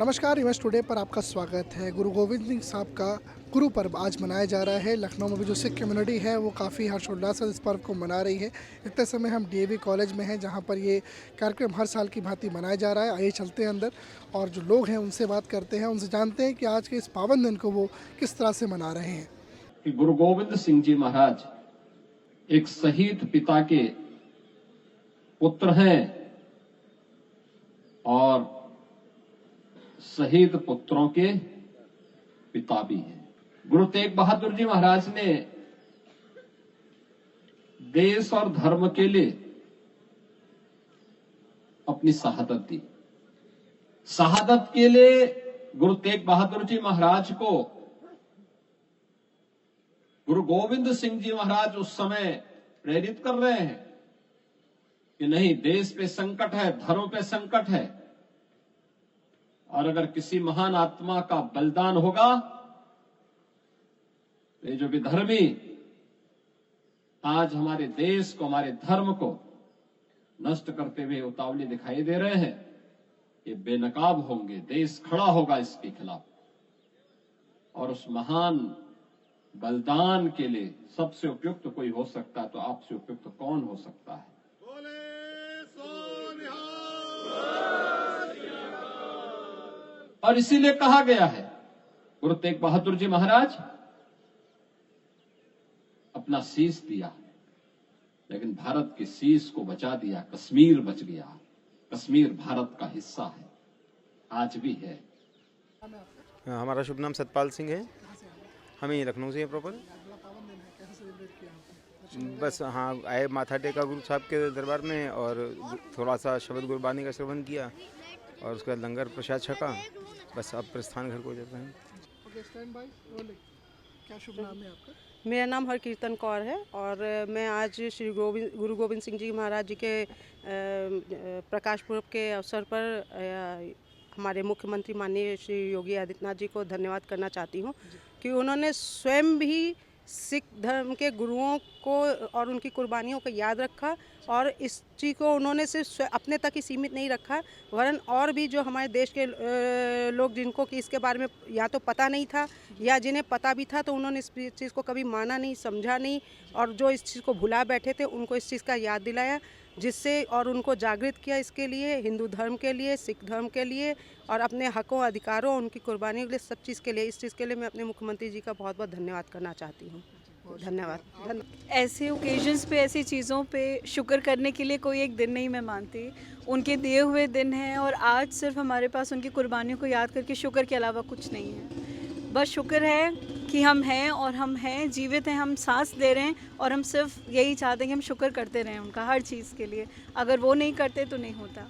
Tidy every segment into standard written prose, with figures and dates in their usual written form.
नमस्कार, image today पर आपका स्वागत है। गुरु गोविंद सिंह साहब का गुरु पर्व आज मनाया जा रहा है। लखनऊ में भी जो सिख कम्युनिटी है वो काफ़ी हर्षोल्लास से इस पर्व को मना रही है। इतने समय हम डीएवी कॉलेज में हैं जहां पर ये कार्यक्रम हर साल की भांति मनाया जा रहा है। आइए चलते हैं अंदर और जो लोग हैं उनसे बात करते हैं, उनसे जानते हैं कि आज के इस पावन दिन को वो किस तरह से मना रहे हैं। कि गुरु गोविंद सिंह जी महाराज एक शहीद पिता के पुत्र हैं और शहीद पुत्रों के पिता भी हैं। गुरु तेग बहादुर जी महाराज ने देश और धर्म के लिए अपनी शहादत दी। शहादत के लिए गुरु तेग बहादुर जी महाराज को गुरु गोविंद सिंह जी महाराज उस समय प्रेरित कर रहे हैं कि नहीं, देश पे संकट है, धर्म पे संकट है, और अगर किसी महान आत्मा का बलिदान होगा तो ये जो विधर्मी आज हमारे देश को, हमारे धर्म को नष्ट करते हुए उतावले दिखाई दे रहे हैं, ये बेनकाब होंगे, देश खड़ा होगा इसके खिलाफ। और उस महान बलिदान के लिए सबसे उपयुक्त कोई हो सकता है तो आपसे उपयुक्त कौन हो सकता है। और इसीलिए कहा गया है गुरु तेग बहादुर जी महाराज अपना शीश दिया, लेकिन भारत के शीश को बचा दिया। कश्मीर बच गया। कश्मीर भारत का हिस्सा है, आज भी है। हमारा शुभ नाम सतपाल सिंह है। हम ही लखनऊ से हैं प्रॉपर। बस हाँ, आए माथा टेका गुरु साहब के दरबार में और थोड़ा सा शब्द गुरबानी का श्रवण किया और उसके बाद लंगर प्रसाद छका। बस अब प्रस्थान घर को जाते हैं। क्या शुभ नाम है आपका? मेरा नाम हरकीर्तन कौर है और मैं आज श्री गुरु गोविंद सिंह जी महाराज जी के प्रकाश पुरब के अवसर पर हमारे मुख्यमंत्री माननीय श्री योगी आदित्यनाथ जी को धन्यवाद करना चाहती हूँ कि उन्होंने स्वयं भी सिख धर्म के गुरुओं को और उनकी कुर्बानियों को याद रखा और इस चीज़ को उन्होंने सिर्फ अपने तक ही सीमित नहीं रखा, वरन और भी जो हमारे देश के लोग जिनको कि इसके बारे में या तो पता नहीं था या जिन्हें पता भी था तो उन्होंने इस चीज़ को कभी माना नहीं, समझा नहीं, और जो इस चीज़ को भुला बैठे थे उनको इस चीज़ का याद दिलाया, जिससे और उनको जागृत किया इसके लिए, हिंदू धर्म के लिए, सिख धर्म के लिए और अपने हकों अधिकारों, उनकी कुर्बानियों के लिए, सब चीज़ के लिए, इस चीज़ के लिए मैं अपने मुख्यमंत्री जी का बहुत बहुत धन्यवाद करना चाहती हूँ। धन्यवाद। ऐसे ओकेजन्स पे, ऐसी चीज़ों पे शुक्र करने के लिए कोई एक दिन नहीं मैं मानती, उनके दिए हुए दिन हैं और आज सिर्फ हमारे पास उनकी कुर्बानियों को याद करके शुक्र के अलावा कुछ नहीं है। बस शुक्र है कि हम हैं और हम हैं, जीवित हैं, हम सांस ले रहे हैं और हम सिर्फ यही चाहते हैं कि हम शुक्र करते रहें उनका हर चीज़ के लिए। अगर वो नहीं करते तो नहीं होता।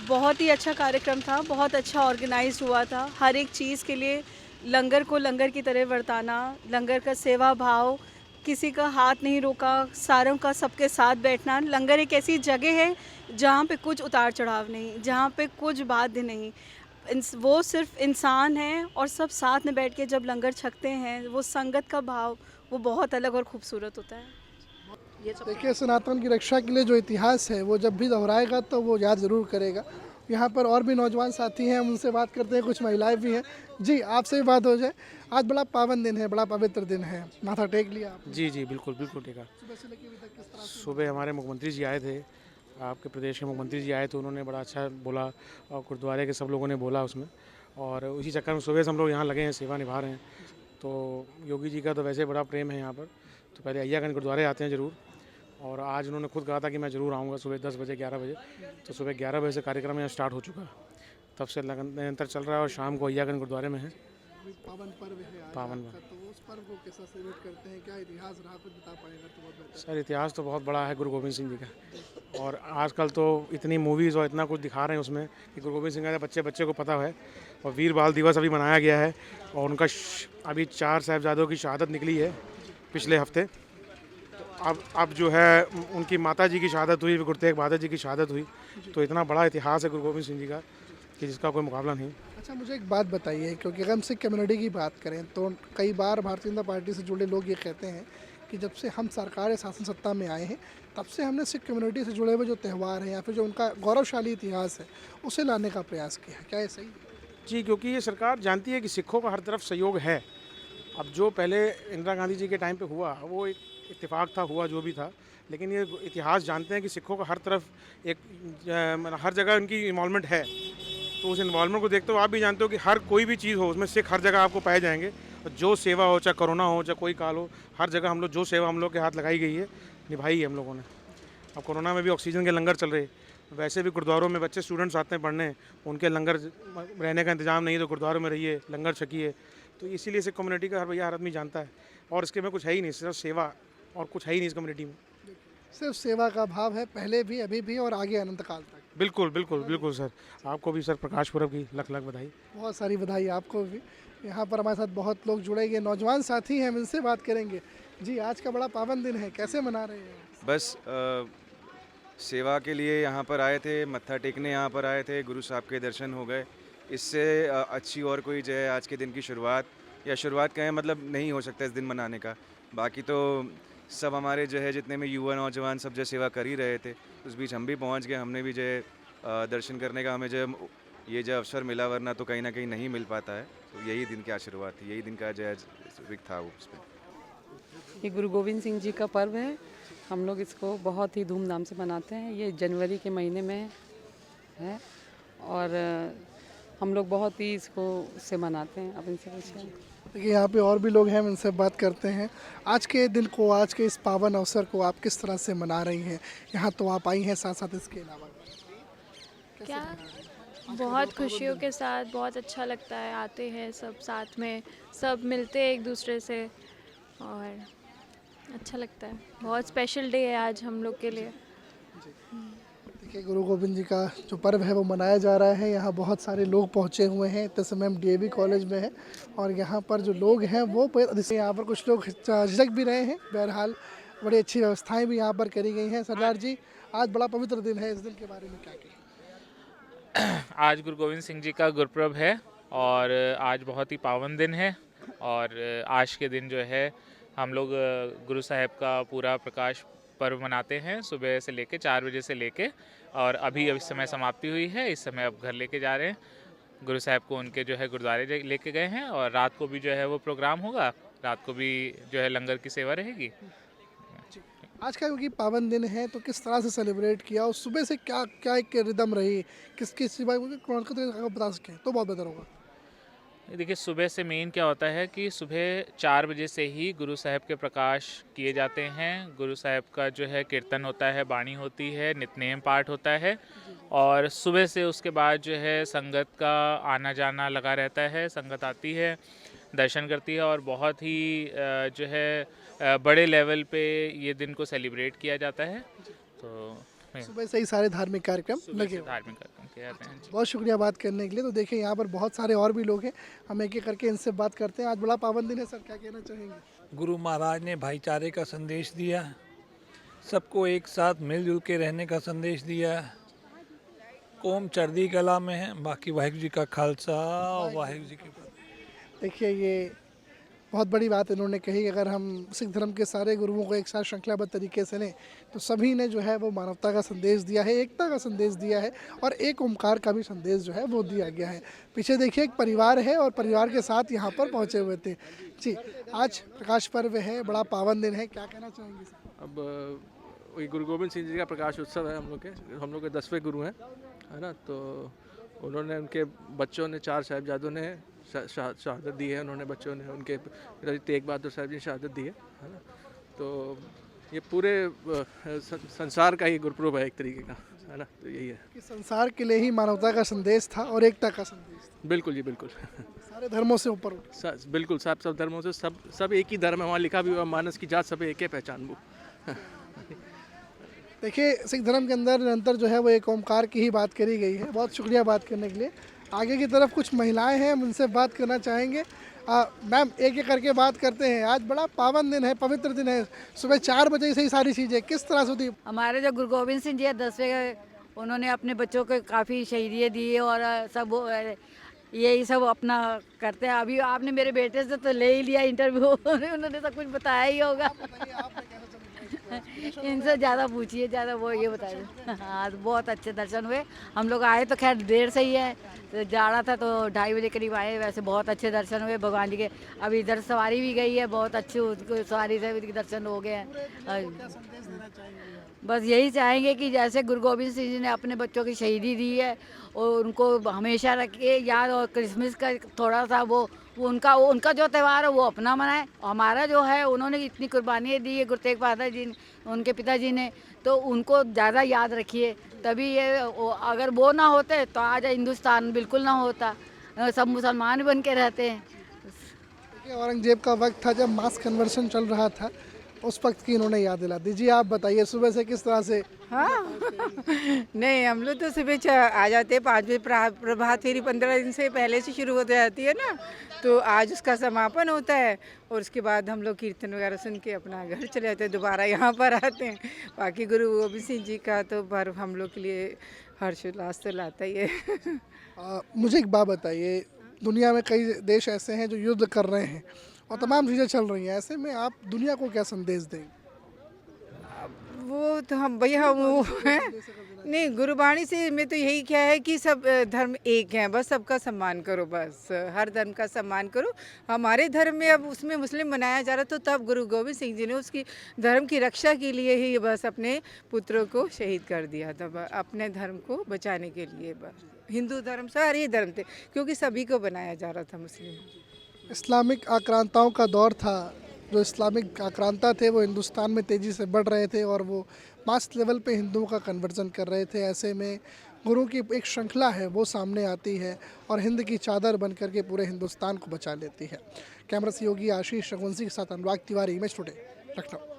बहुत ही अच्छा कार्यक्रम था, बहुत अच्छा ऑर्गेनाइज हुआ था। हर एक चीज़ के लिए लंगर को लंगर की तरह बरताना, लंगर का सेवा भाव, किसी का हाथ नहीं रोका, सारों का सबके साथ बैठना। लंगर एक ऐसी जगह है जहाँ पे कुछ उतार चढ़ाव नहीं, जहाँ पे कुछ बाध्य नहीं, वो सिर्फ इंसान हैं और सब साथ में बैठ के जब लंगर छकते हैं, वो संगत का भाव वो बहुत अलग और खूबसूरत होता है। देखिए, सनातन की रक्षा के लिए जो इतिहास है वो जब भी दोहराएगा तो वो याद ज़रूर करेगा। यहाँ पर और भी नौजवान साथी हैं, हम उनसे बात करते हैं, कुछ महिलाएं भी हैं। जी, आपसे भी बात हो जाए। आज बड़ा पावन दिन है, बड़ा पवित्र दिन है, माथा टेक लिया आप? जी जी, बिल्कुल बिल्कुल टेका। सुबह से लेकर अभी तक किस तरह से? सुबह हमारे मुख्यमंत्री जी आए थे, आपके प्रदेश के मुख्यमंत्री जी आए थे, उन्होंने बड़ा अच्छा बोला और गुरुद्वारे के सब लोगों ने बोला उसमें, और उसी चक्कर में सुबह से हम लोग यहाँ लगे हैं, सेवा निभा रहे हैं। तो योगी जी का तो वैसे बड़ा प्रेम है यहाँ पर, तो पहले अय्यागंज गुरुद्वारे आते हैं ज़रूर, और आज उन्होंने खुद कहा था कि मैं ज़रूर आऊँगा सुबह 10 बजे 11 बजे। तो सुबह 11 बजे से कार्यक्रम यहाँ स्टार्ट हो चुका, तब से निरंतर चल रहा है और शाम को अय्यागंज गुरुद्वारे में है। पावन पर्व है आज पावन आपका, तो उस पर्व को कैसा सेलिब्रेट करते हैं, क्या इतिहास रहा, कुछ बता पाएगा तो बहुत बेहतर। सर, इतिहास तो बहुत बड़ा है गुरु गोविंद सिंह जी का, और आजकल तो इतनी मूवीज़ और इतना कुछ दिखा रहे हैं उसमें कि गुरु गोविंद सिंह का बच्चे बच्चे को पता है। और वीर बाल दिवस अभी मनाया गया है और उनका अभी 4 साहिबजादों की शहादत निकली है पिछले हफ्ते। तो अब जो है उनकी माता जी की शहादत हुई, गुरु तेग बहादुर जी की शहादत हुई। तो इतना बड़ा इतिहास है गुरु गोविंद सिंह जी का कि जिसका कोई मुकाबला नहीं। अच्छा, मुझे एक बात बताइए, क्योंकि अगर हम सिख कम्युनिटी की बात करें तो कई बार भारतीय जनता पार्टी से जुड़े लोग ये कहते हैं कि जब से हम सरकार या शासन सत्ता में आए हैं तब से हमने सिख कम्युनिटी से जुड़े हुए जो त्यौहार हैं या फिर जो उनका गौरवशाली इतिहास है उसे लाने का प्रयास किया है। क्या ये सही है? जी, क्योंकि ये सरकार जानती है कि सिखों का हर तरफ सहयोग है। अब जो पहले इंदिरा गांधी जी के टाइम पे हुआ वो एक इत्तेफाक था, हुआ जो भी था, लेकिन ये इतिहास जानते हैं कि सिखों का हर तरफ एक मतलब हर जगह उनकी इन्वॉल्वमेंट है। तो उस इन्वॉल्वमेंट को देखते हुए आप भी जानते हो कि हर कोई भी चीज़ हो उसमें सिख हर जगह आपको पाए जाएंगे। और जो सेवा हो, चाहे कोरोना हो, चाहे कोई काल हो, हर जगह हम लोग जो सेवा हम लोग के हाथ लगाई गई है, निभाई है हम लोगों ने। अब कोरोना में भी ऑक्सीजन के लंगर चल रहे, वैसे भी गुरुद्वारों में बच्चे स्टूडेंट्स आते हैं पढ़ने, उनके लंगर रहने का इंतजाम नहीं तो गुरुद्वारों में रहिए, लंगर छकिए। तो इसीलिए सिख कम्युनिटी का हर भैया हर आदमी जानता है, और इसके में कुछ है ही नहीं, सिर्फ सेवा और कुछ है ही नहीं इस कम्युनिटी में। सिर्फ सेवा का भाव है, पहले भी, अभी भी और आगे अनंत काल तक। बिल्कुल बिल्कुल बिल्कुल सर, आपको भी सर प्रकाश पुरब की लख लख बधाई। बहुत सारी बधाई आपको भी। यहाँ पर हमारे साथ बहुत लोग जुड़ेंगे, नौजवान साथी हैं, हम इनसे बात करेंगे। जी, आज का बड़ा पावन दिन है, कैसे मना रहे हैं? बस सेवा के लिए यहाँ पर आए थे, मत्था टेकने यहाँ पर आए थे, गुरु साहब के दर्शन हो गए। इससे अच्छी और कोई जो है आज के दिन की शुरुआत या शुरुआत कहें मतलब नहीं हो सकता इस दिन मनाने का। बाकी तो सब हमारे जो है जितने में युवा नौजवान सब जो सेवा कर ही रहे थे, उस बीच हम भी पहुँच गए। हमने भी जो है दर्शन करने का हमें जो ये जो अवसर मिला, वरना तो कहीं ना कहीं नहीं मिल पाता है। तो यही दिन की आशीर्वाद थी, यही दिन का जो है विक था वो उस पर। ये गुरु गोविंद सिंह जी का पर्व है, हम लोग इसको बहुत ही धूमधाम से मनाते हैं। ये जनवरी के महीने में है और हम लोग बहुत ही इसको से मनाते हैं। अब इनसे पूछिए। देखिए, यहाँ पे और भी लोग हैं, हम इनसे बात करते हैं। आज के दिन को, आज के इस पावन अवसर को आप किस तरह से मना रही हैं? यहाँ तो आप आई हैं, साथ साथ इसके अलावा क्या बहुत खुशियों के साथ, बहुत अच्छा लगता है। आते हैं सब साथ में, सब मिलते हैं एक दूसरे से और अच्छा लगता है। बहुत स्पेशल डे है आज हम लोग के लिए। देखिए, गुरु गोविंद जी का जो पर्व है वो मनाया जा रहा है। यहाँ बहुत सारे लोग पहुँचे हुए हैं। इस समय हम डीएवी कॉलेज में हैं और यहाँ पर जो लोग हैं वो यहाँ पर कुछ लोग झिझक भी रहे हैं। बहरहाल बड़ी अच्छी व्यवस्थाएं भी यहाँ पर करी गई हैं। सरदार जी, आज बड़ा पवित्र दिन है, इस दिन के बारे में क्या कहें? आज गुरु गोविंद सिंह जी का गुरपुरब है और आज बहुत ही पावन दिन है। और आज के दिन जो है हम लोग गुरु साहब का पूरा प्रकाश पर्व मनाते हैं, सुबह से लेके 4 बजे से लेके, और अभी इस समय समाप्ति हुई है। इस समय अब घर लेके जा रहे हैं। गुरु साहब को उनके जो है गुरुद्वारे लेके गए हैं और रात को भी जो है वो प्रोग्राम होगा, रात को भी जो है लंगर की सेवा रहेगी। आज का क्योंकि पावन दिन है तो किस तरह से सेलिब्रेट किया और सुबह से क्या क्या एक रिदम रही, किसकी सिवाय बता सकें तो बहुत बेहतर होगा। देखिए, सुबह से मेन क्या होता है कि सुबह 4 बजे से ही गुरु साहब के प्रकाश किए जाते हैं। गुरु साहब का जो है कीर्तन होता है, बाणी होती है, नित्यनेम पाठ होता है और सुबह से उसके बाद जो है संगत का आना जाना लगा रहता है। संगत आती है, दर्शन करती है और बहुत ही जो है बड़े लेवल पे ये दिन को सेलिब्रेट किया जाता है। तो सुबह से ही सारे धार्मिक कार्यक्रम लगे, धार्मिक कार्यक्रम किए जाते हैं। बहुत शुक्रिया बात करने के लिए। तो देखिए, यहाँ पर बहुत सारे और भी लोग हैं, हम एक एक करके इनसे बात करते हैं। आज बड़ा पावन दिन है सर, क्या कहना चाहेंगे? गुरु महाराज ने भाईचारे का संदेश दिया, सबको एक साथ मिलजुल के रहने का संदेश दिया। कौम चढ़दी कला में है, बाकी वाहिगुरू जी का खालसा और वाहिगुरू जी की फतेह। देखिए, ये बहुत बड़ी बात इन्होंने कही। अगर हम सिख धर्म के सारे गुरुओं को एक साथ श्रृंखलाबद्ध तरीके से लें तो सभी ने जो है वो मानवता का संदेश दिया है, एकता का संदेश दिया है और एक ओमकार का भी संदेश जो है वो दिया गया है। पीछे देखिए, एक परिवार है और परिवार के साथ यहाँ पर पहुँचे हुए थे। जी, आज प्रकाश पर्व है, बड़ा पावन दिन है, क्या कहना चाहेंगे सर? अब वही गुरु गोविंद सिंह जी का प्रकाश उत्सव है। हम लोग के 10वें गुरु हैं, है ना। तो उन्होंने, उनके बच्चों ने, 4 साहिबजादों ने शहादत दी है। उन्होंने बच्चों ने, उनके तेग बहादुर साहब जी ने शहादत दी है ना। तो ये पूरे संसार का ही गुरपुरब है एक तरीके का, है ना। तो यही है कि संसार के लिए ही मानवता का संदेश था और एकता का संदेश था। बिल्कुल जी, बिल्कुल। सारे धर्मों से ऊपर बिल्कुल, सब धर्मों से, सब एक ही धर्म है। वहाँ लिखा भी हुआ, मानस की जात सब एक है, पहचान वो। देखिए, सिख धर्म के अंदर निरंतर जो है वो एक ओमकार की ही बात करी गई है। बहुत शुक्रिया बात करने के लिए। आगे की तरफ कुछ महिलाएं हैं, हम उनसे बात करना चाहेंगे। मैम, एक एक करके बात करते हैं। आज बड़ा पावन दिन है, पवित्र दिन है, सुबह 4 बजे से ही सारी चीज़ें किस तरह से होती? हमारे जो गुरु गोविंद सिंह जी 10वें, उन्होंने अपने बच्चों को काफ़ी शहीदियाँ दी और सब यही सब अपना करते हैं। अभी आपने मेरे बेटे से तो ले ही लिया इंटरव्यू, उन्होंने सब कुछ बताया ही होगा। इनसे ज़्यादा पूछिए, ज़्यादा वो ये बता दें। हाँ, तो बहुत अच्छे दर्शन हुए। हम लोग आए तो खैर देर से ही है, तो जाड़ा था तो 2:30 बजे करीब आए। वैसे बहुत अच्छे दर्शन हुए भगवान जी के। अभी इधर सवारी भी गई है, बहुत अच्छी उसको सवारी से भी दर्शन हो गए हैं। बस यही चाहेंगे कि जैसे गुरु गोविंद सिंह जी ने अपने बच्चों की शहीदी दी है और उनको हमेशा रखे याद, और क्रिसमस का थोड़ा सा वो उनका जो त्यौहार है वो अपना मनाए। हमारा जो है उन्होंने इतनी कुर्बानियाँ दी है गुरु तेग बहादुर जी ने, उनके पिताजी ने, तो उनको ज़्यादा याद रखिए। तभी ये अगर वो ना होते तो आज हिंदुस्तान बिल्कुल ना होता, सब मुसलमान बन के रहते हैं। देखिए, औरंगजेब का वक्त था जब मास कन्वर्शन चल रहा था, उस वक्त की इन्होंने याद दिला दी। जी आप बताइए सुबह से किस तरह से? हाँ नहीं, हम लोग तो सुबह आ जाते हैं 5 बजे। प्रभात फेरी 15 दिन से पहले से शुरू हो जाती है ना, तो आज उसका समापन होता है और उसके बाद हम लोग कीर्तन वगैरह सुन के अपना घर चले जाते हैं, दोबारा यहाँ पर आते हैं। बाकी गुरु गोविंद सिंह जी का तो पर्व हम लोग के लिए हर्षोल्लास तो लाता ही है। मुझे एक बात बताइए, दुनिया में कई देश ऐसे हैं जो युद्ध कर रहे हैं और तमाम चीज़ें चल रही हैं, ऐसे में आप दुनिया को क्या संदेश देंगे? वो तो हम भैया वो है नहीं, गुरुबाणी से में तो यही क्या है कि सब धर्म एक हैं, बस सबका सम्मान करो, बस हर धर्म का सम्मान करो। हमारे धर्म में अब उसमें मुस्लिम बनाया जा रहा, तो तब गुरु गोविंद सिंह जी ने उसकी धर्म की रक्षा के लिए ही बस अपने पुत्रों को शहीद कर दिया था, अपने धर्म को बचाने के लिए। बस हिंदू धर्म सारे धर्म थे, क्योंकि सभी को बनाया जा रहा था मुस्लिम। इस्लामिक आक्रांताओं का दौर था, जो इस्लामिक आक्रांता थे वो हिंदुस्तान में तेज़ी से बढ़ रहे थे और वो मास लेवल पे हिंदुओं का कन्वर्जन कर रहे थे। ऐसे में गुरु की एक श्रृंखला है वो सामने आती है और हिंद की चादर बन करके पूरे हिंदुस्तान को बचा लेती है। कैमरा से योगी आशीष रघुवंशी के साथ अनुराग तिवारी, इमेज टुडे, लखनऊ।